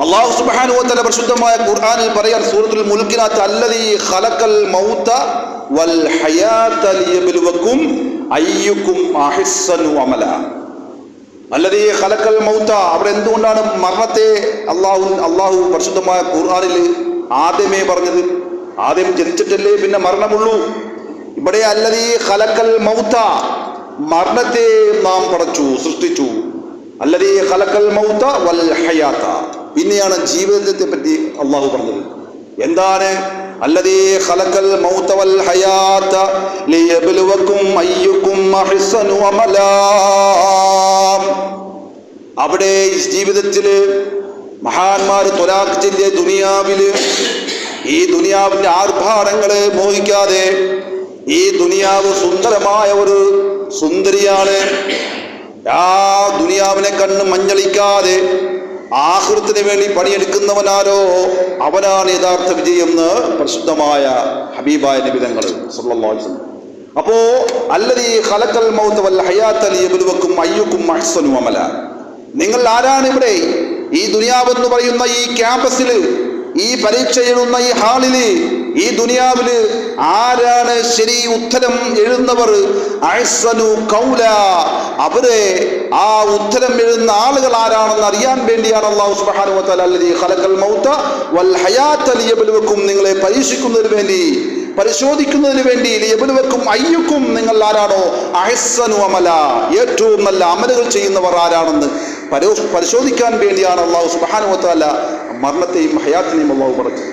അല്ലാഹു സുബ്ഹാനഹു വ തആല പരിശുദ്ധമായ ഖുർആനിൽ പറയാൻ സൂറത്തുൽ മുൽക്കിനകത്ത് അല്ലദീ ഖലഖൽ മൗത വൽ ഹയാത ലിയബ്ലുവക്കും അയ്യുക്കും അഹ്സനു അമല. അല്ലദീ ഖലഖൽ മൗത, അവിടെ എന്തുകൊണ്ടാണ് മരണത്തെ അല്ലാഹു പരിശുദ്ധമായ ഖുർആനിൽ ആദ്യമേ പറഞ്ഞത്? ആദ്യം ജനിച്ചിട്ടല്ലേ പിന്നെ മരണമുള്ളൂ. ഇവിടെ അല്ലദീ ഖലഖൽ മൗത, മരണത്തെ നാം പടച്ചു, സൃഷ്ടിച്ചു. അല്ലദീ ഖലഖൽ മൗത വൽ ഹയാത, പിന്നെയാണ് ജീവിതത്തെ പറ്റി അള്ളാഹു പറഞ്ഞത്. എന്താണ്? അല്ലദീ ഖലഖൽ മൗത വൽ ഹയാത ലിയബ്ലുവക്കും അയ്യുക്കും അഹ്സനു അമലാ. അവിടെ ജീവിതത്തില് മഹാന്മാര് ത്വലാഖ് ചൊല്ലിയ ദുനിയാവില്, ഈ ദുനിയാവിന്റെ ആർഭാടങ്ങളെ മോഹിക്കാതെ, ഈ ദുനിയാവ് സുന്ദരമായ ഒരു സുന്ദരിയാണ്, ആ ദുനിയാവിനെ കണ്ണ് മഞ്ഞളിക്കാതെ ആഖിറത്തിന് വേണ്ടി പണിയെടുക്കുന്നവനാരോ അവനാണ് യഥാർത്ഥ വിജയം എന്ന് പരിശുദ്ധമായ ഹബീബായ നബി തങ്ങൾ സല്ലല്ലാഹു അലൈഹി വസല്ലം. അപ്പോ അല്ലദീ ഖലഖൽ മൗത വൽ ഹയാത ലിയബ്ലുവക്കും അയ്യുക്കും അഹ്സനു അമല. നിങ്ങൾ ആരാണ് ഇവിടെ ഈ ദുനിയാവെന്ന് പറയുന്ന ഈ ക്യാമ്പസില്, ഈ പരീക്ഷ എഴുതുന്ന ഈ ഹാളില്, ഈ ദുനിയാവില് ആരാണ് ശരി ഉത്തരം എഴുതുന്നവർ? അഹ്സനു ഖൗല, അവരെ ആ ഉത്തരം എഴുതുന്ന ആളുകൾ ആരാണെന്ന് അറിയാൻ വേണ്ടിയാണ് അല്ലാഹു സുബ്ഹാനഹു വ തആല അല്ലദീ ഖലഖൽ മൗത വൽ ഹയാത ലിയബ്ലുവക്കും, നിങ്ങളെ പരീക്ഷിക്കുന്നതിന് വേണ്ടി, പരിശോധിക്കുന്നതിന് വേണ്ടി, ലിയബ്ലുവക്കും അയ്യുക്കും, നിങ്ങൾ ആരാണോ അഹ്സനു അമല, ഏറ്റവും നല്ല അമലുകൾ ചെയ്യുന്നവർ ആരാണെന്ന് പരിശോധിക്കാൻ വേണ്ടിയാണ് അല്ലാഹു സുബ്ഹാനഹു വ തആല മരണത്തെയും ഹയാത്തിനെയും അല്ലാഹു പടച്ചത്.